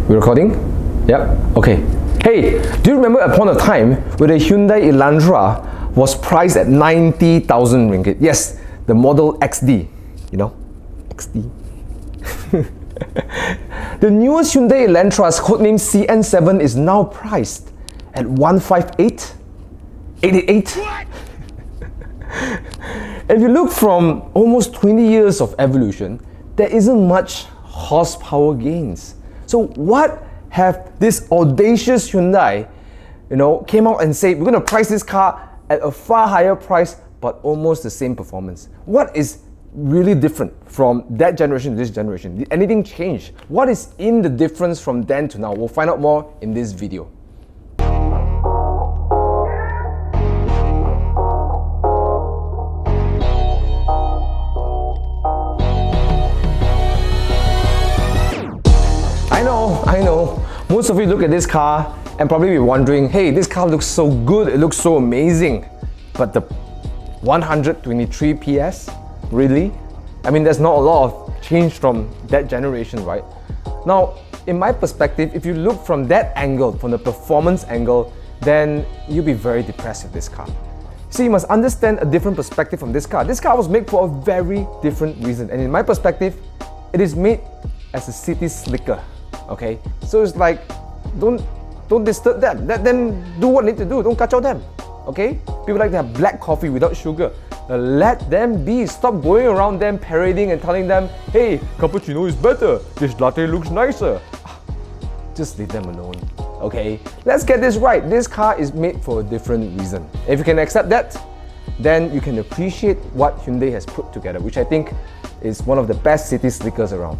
We're recording? Yep. Okay. Hey, do you remember upon a time where the Hyundai Elantra was priced at 90,000 ringgit? Yes, the model XD. You know? XD. The newest Hyundai Elantra's codename CN-7 is now priced at 158? 888? If you look from almost 20 years of evolution, there isn't much horsepower gains. So what have this audacious Hyundai, came out and said, we're going to price this car at a far higher price, but almost the same performance. What is really different from that generation to this generation? Did anything change? What is in the difference from then to now? We'll find out more in this video. I know. Most of you look at this car and probably be wondering, hey, this car looks so good, it looks so amazing. But the 123 PS? Really? I mean, there's not a lot of change from that generation, right? Now, in my perspective, if you look from that angle, from the performance angle, then you'll be very depressed with this car. See, you must understand a different perspective from this car. This car was made for a very different reason. And in my perspective, it is made as a city slicker. Okay, so it's like, don't disturb them. Let them do what they need to do. Don't kacau them. Okay, people like to have black coffee without sugar. Let them be. Stop going around them parading and telling them, hey, cappuccino is better. This latte looks nicer. Just leave them alone. Okay, let's get this right. This car is made for a different reason. If you can accept that, then you can appreciate what Hyundai has put together, which I think is one of the best city slickers around.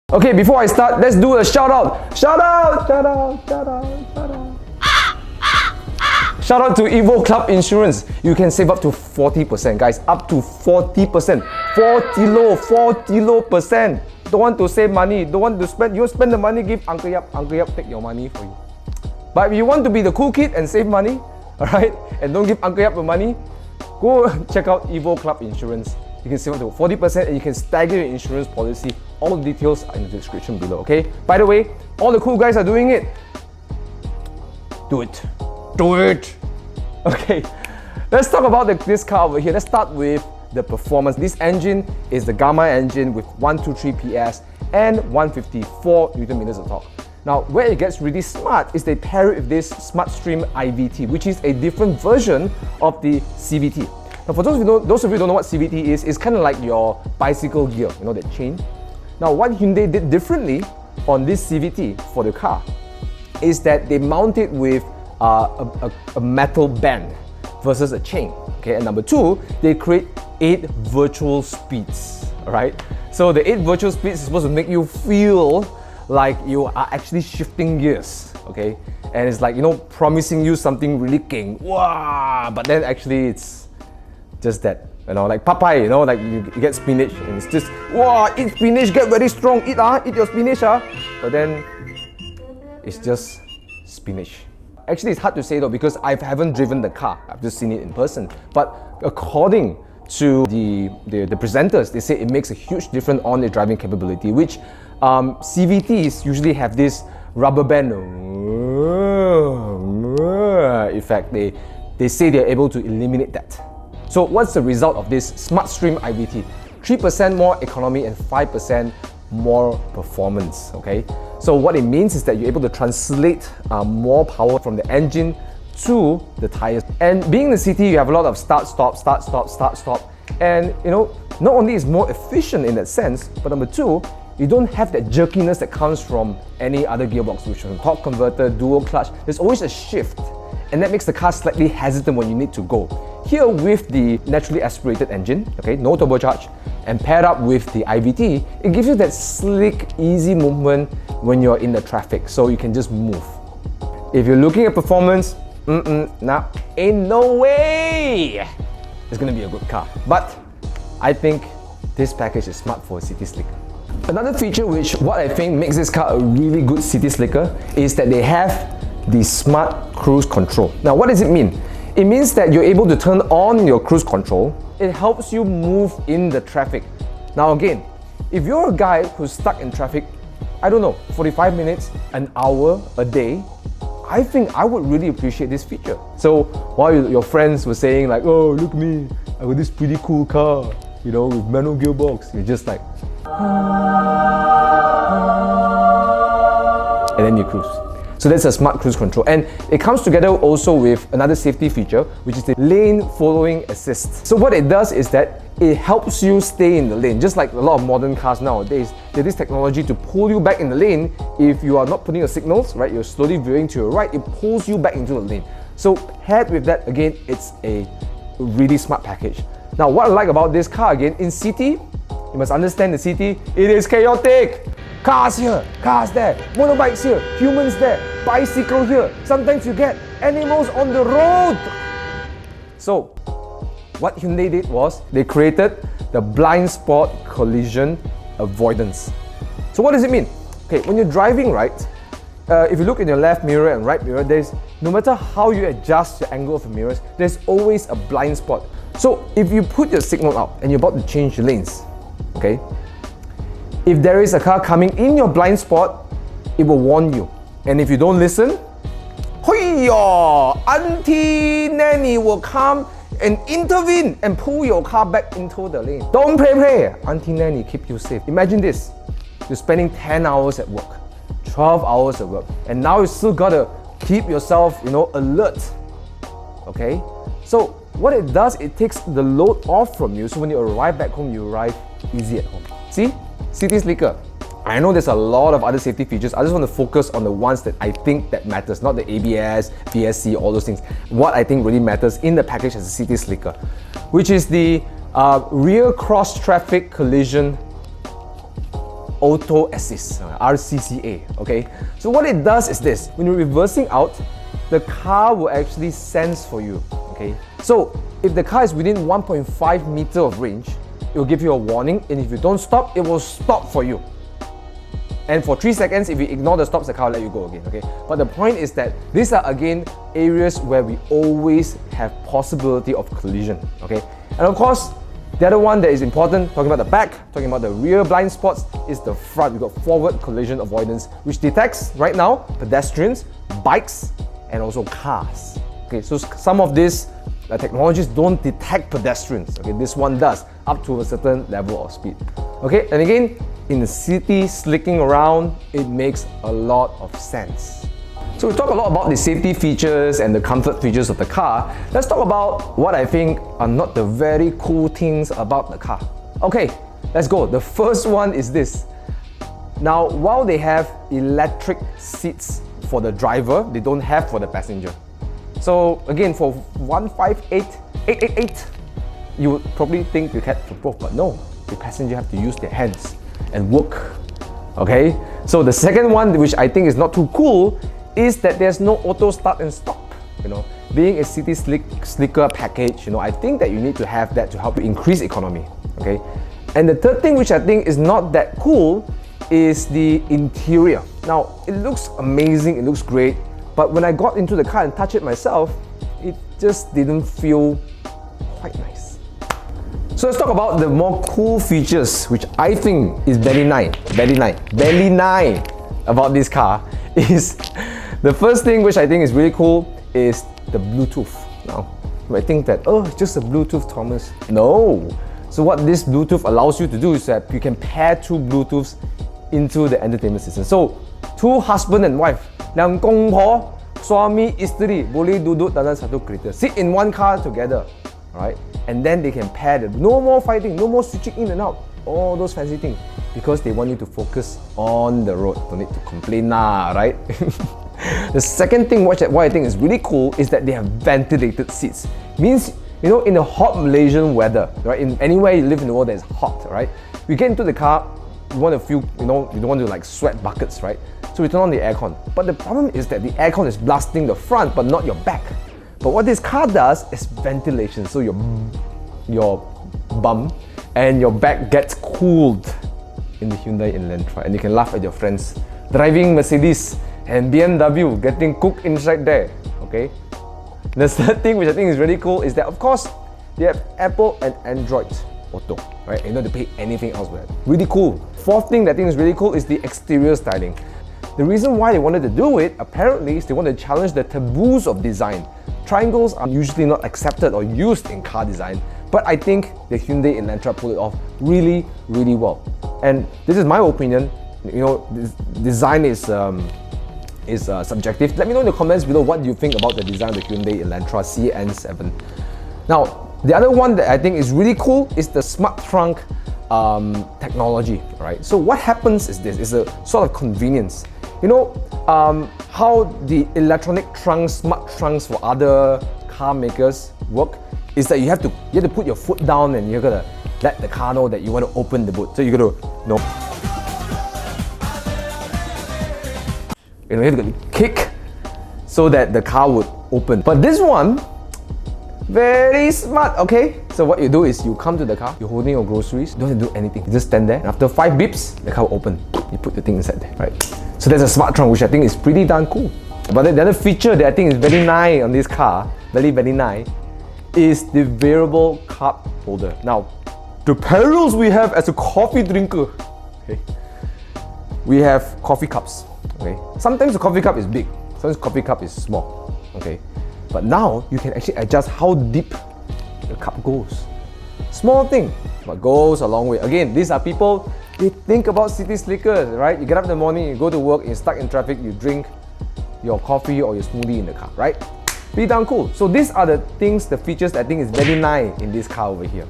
Okay, before I start, let's do a shout out. Shout out to Evo Club Insurance. You can save up to 40%, guys. Up to 40%. 40%. Don't want to save money. Don't want to spend. You spend the money, give Uncle Yap. Uncle Yap take your money for you. But if you want to be the cool kid and save money, alright, and don't give Uncle Yap the money, go check out Evo Club Insurance. You can save up to 40% and you can stagger your insurance policy. All the details are in the description below, okay? By the way, all the cool guys are doing it. Do it. Do it. Okay, let's talk about this car over here. Let's start with the performance. This engine is the Gamma engine with 123 PS and 154 Newton meters of torque. Now, where it gets really smart is they pair it with this SmartStream IVT, which is a different version of the CVT. Now, for those of you who don't know what CVT is, it's kind of like your bicycle gear, that chain. Now, what Hyundai did differently on this CVT for the car is that they mount it with a metal band versus a chain. Okay, and number two, they create 8 virtual speeds. All right, so the 8 virtual speeds is supposed to make you feel like you are actually shifting gears. Okay, and it's like promising you something really king. Wow, but then actually it's just that, like Popeye, like you get spinach and it's just, wow, eat spinach, get very strong, eat your spinach, but then it's just spinach. Actually, it's hard to say though because I haven't driven the car, I've just seen it in person. But according to the presenters, they say it makes a huge difference on the driving capability, which CVTs usually have this rubber band effect. They say they're able to eliminate that. So what's the result of this SmartStream IVT? 3% more economy and 5% more performance, okay? So what it means is that you're able to translate more power from the engine to the tires. And being in the city, you have a lot of start, stop. And not only is more efficient in that sense, but number two, you don't have that jerkiness that comes from any other gearbox, which is a torque converter, dual clutch. There's always a shift. And that makes the car slightly hesitant when you need to go. Here with the naturally aspirated engine, okay, no turbocharge, and paired up with the IVT, it gives you that slick, easy movement when you're in the traffic, so you can just move. If you're looking at performance, nah, ain't no way it's gonna be a good car. But I think this package is smart for a city slicker. Another feature which what I think makes this car a really good city slicker is that they have the smart cruise control. Now what does it mean? It means that you're able to turn on your cruise control. It helps you move in the traffic. Now again, if you're a guy who's stuck in traffic, I don't know, 45 minutes, an hour, a day, I think I would really appreciate this feature. So while your friends were saying like, oh, look at me, I got this pretty cool car, you know, with manual gearbox, you're just like, and then you cruise. So that's a smart cruise control, and it comes together also with another safety feature, which is the lane following assist. So what it does is that it helps you stay in the lane. Just like a lot of modern cars nowadays, there's this technology to pull you back in the lane. If you are not putting your signals, right, you're slowly veering to your right, it pulls you back into the lane. So paired with that, again, it's a really smart package. Now what I like about this car, again, in city, you must understand the city, it is chaotic. Cars here, cars there, motorbikes here, humans there, bicycle here. Sometimes you get animals on the road. So what Hyundai did was they created the blind spot collision avoidance. So what does it mean? Okay, when you're driving, right, if you look in your left mirror and right mirror, there's no matter how you adjust the angle of the mirrors, there's always a blind spot. So if you put your signal out and you're about to change lanes, okay, if there is a car coming in your blind spot, it will warn you. And if you don't listen, Auntie Nanny will come and intervene and pull your car back into the lane. Don't play. Auntie Nanny keep you safe. Imagine this. You're spending 10 hours at work, 12 hours at work, and now you still gotta keep yourself, alert. Okay? So what it does, it takes the load off from you, so when you arrive back home, you arrive easy at home. See? City slicker. I know there's a lot of other safety features. I just want to focus on the ones that I think that matters, not the ABS, VSC, all those things. What I think really matters in the package as a city slicker, which is the rear cross traffic collision auto assist, RCCA. Okay, so what it does is this: when you're reversing out, the car will actually sense for you. Okay, so if the car is within 1.5 meter of range, it will give you a warning, and if you don't stop, it will stop for you. And for 3 seconds, if you ignore the stops, the car will let you go again, okay? But the point is that these are, again, areas where we always have possibility of collision, okay? And of course, the other one that is important, talking about the back, talking about the rear blind spots, is the front. We've got forward collision avoidance, which detects, right now, pedestrians, bikes, and also cars. Okay, so some of these technologies don't detect pedestrians, okay? This one does, up to a certain level of speed. Okay, and again, in the city, slicking around, it makes a lot of sense. So we talk a lot about the safety features and the comfort features of the car. Let's talk about what I think are not the very cool things about the car. Okay, let's go. The first one is this. Now, while they have electric seats for the driver, they don't have for the passenger. So again, for 158,888, you would probably think you had for both, but no, the passenger have to use their hands and work. Okay, so the second one, which I think is not too cool, is that there's no auto start and stop. Being a city slicker package, I think that you need to have that to help you increase economy. Okay, and the third thing, which I think is not that cool, is the interior. Now, it looks amazing, it looks great, but when I got into the car and touched it myself, it just didn't feel quite nice. So let's talk about the more cool features, which I think is very nice about this car. Is the first thing which I think is really cool is the Bluetooth. Now, you might think that, oh, it's just a Bluetooth, Thomas. No. So what this Bluetooth allows you to do is that you can pair two Bluetooths into the entertainment system. So, two husband and wife, 两公婆, suami isteri, boleh duduk dalam satu kereta. Sit in one car together, right? And then they can pair them. No more fighting, no more switching in and out, all those fancy things, because they want you to focus on the road. Don't need to complain now, right? The second thing what I think is really cool is that they have ventilated seats. Means, in the hot Malaysian weather, right? In anywhere you live in the world that is hot, right? We get into the car, you want to feel, you don't want to like sweat buckets, right? So we turn on the aircon. But the problem is that the aircon is blasting the front, but not your back. But what this car does is ventilation. So your bum and your back gets cooled in the Hyundai Elantra, and you can laugh at your friends driving Mercedes and BMW getting cooked inside there. Okay. The third thing which I think is really cool is that, of course, they have Apple and Android Auto, right? And you don't have to pay anything else for that. Really cool. Fourth thing that I think is really cool is the exterior styling. The reason why they wanted to do it, apparently, is they want to challenge the taboos of design. Triangles are usually not accepted or used in car design, but I think the Hyundai Elantra pulled it off really, really well. And this is my opinion. You know, design is subjective. Let me know in the comments below what you think about the design of the Hyundai Elantra CN-7. Now, the other one that I think is really cool is the smart trunk technology, right? So what happens is this, is a sort of convenience. You know how the electronic trunks, smart trunks for other car makers work? Is that you have to put your foot down and you're gonna let the car know that you want to open the boot. So you gotta you have to kick so that the car would open. But this one, very smart, okay? So what you do is you come to the car, you're holding your groceries, you don't have to do anything. You just stand there, and after 5 beeps, the car will open. You put the thing inside there, right? So there's a smart trunk, which I think is pretty darn cool. But the other feature that I think is very nice on this car, very, very nice, is the variable cup holder. Now, the perils we have as a coffee drinker, okay? We have coffee cups, okay? Sometimes the coffee cup is big, sometimes the coffee cup is small, okay? But now you can actually adjust how deep the cup goes. Small thing, but goes a long way. Again, these are people, they think about city slickers, right? You get up in the morning, you go to work, you're stuck in traffic, you drink your coffee or your smoothie in the car, right? Pretty damn cool. So these are the things, the features that I think is very nice in this car over here.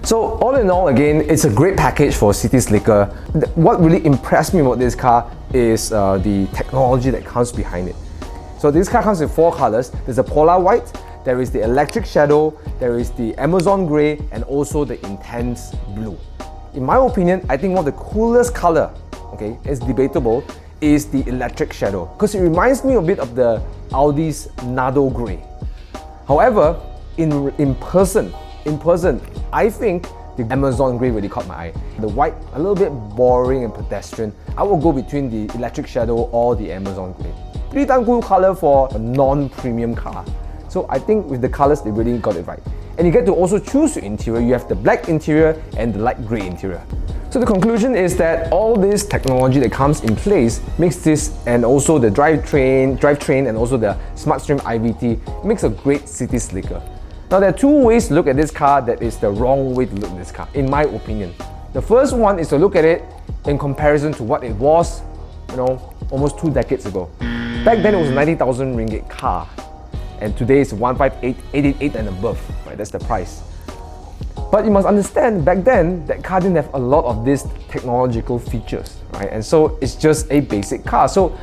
So all in all, again, it's a great package for city slicker. What really impressed me about this car is the technology that comes behind it. So this car comes in 4 colors. There's a polar white, there is the electric shadow, there is the Amazon grey, and also the intense blue. In my opinion, I think one of the coolest color, okay, it's debatable, is the electric shadow, because it reminds me a bit of the Audi's Nardo grey. However, in person, I think the Amazon grey really caught my eye. The white, a little bit boring and pedestrian. I will go between the electric shadow or the Amazon grey. Pretty damn cool color for a non-premium car. So I think with the colors, they really got it right. And you get to also choose your interior. You have the black interior and the light grey interior. So the conclusion is that all this technology that comes in place makes this, and also the drivetrain and also the SmartStream IVT, makes a great city slicker. Now there are 2 ways to look at this car that is the wrong way to look at this car, in my opinion. The first one is to look at it in comparison to what it was, you know, almost 2 decades ago. Back then it was a 90,000 ringgit car, and today it's 158,888 and above, right? That's the price. But you must understand, back then, that car didn't have a lot of these technological features, right? And so it's just a basic car. So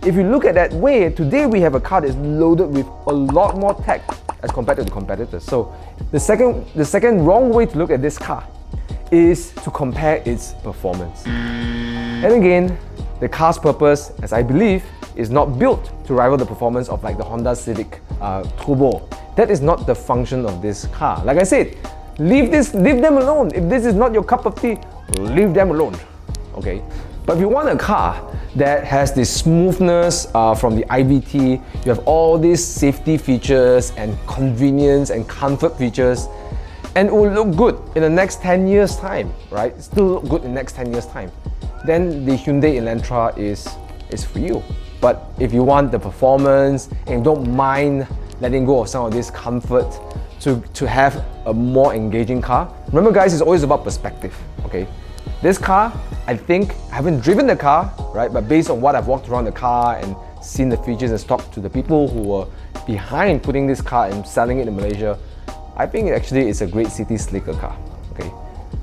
if you look at that way, today we have a car that's loaded with a lot more tech as compared to the competitors. So the second wrong way to look at this car is to compare its performance. And again, the car's purpose, as I believe, is not built to rival the performance of like the Honda Civic Turbo. That is not the function of this car. Like I said, leave them alone. If this is not your cup of tea, leave them alone, okay? But if you want a car that has this smoothness from the IVT, you have all these safety features and convenience and comfort features, and it will look good in the next 10 years time, right? Still look good in the next 10 years time, then the Hyundai Elantra is for you. But if you want the performance and you don't mind letting go of some of this comfort to have a more engaging car, remember guys, it's always about perspective, okay? This car, I think, I haven't driven the car, right? But based on what I've walked around the car and seen the features and talked to the people who were behind putting this car and selling it in Malaysia, I think it actually is a great city slicker car, okay?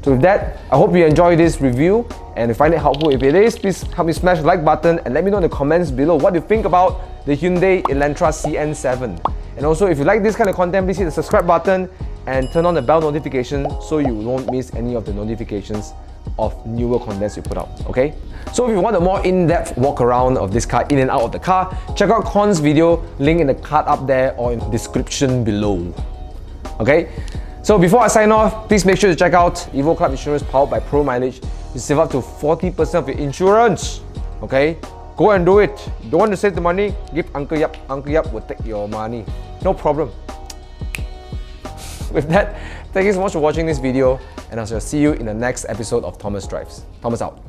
So with that, I hope you enjoyed this review and you find it helpful. If it is, please help me smash the like button and let me know in the comments below what you think about the Hyundai Elantra CN-7. And also, if you like this kind of content, please hit the subscribe button and turn on the bell notification so you won't miss any of the notifications of newer contents we put out, okay? So if you want a more in-depth walk around of this car, in and out of the car, check out Con's video, link in the card up there or in the description below, okay? So before I sign off, please make sure to check out Evo Club Insurance powered by Pro Mileage. You save up to 40% of your insurance. Okay? Go and do it. Don't want to save the money? Give Uncle Yap. Uncle Yap will take your money. No problem. With that, thank you so much for watching this video, and I shall see you in the next episode of Thomas Drives. Thomas out.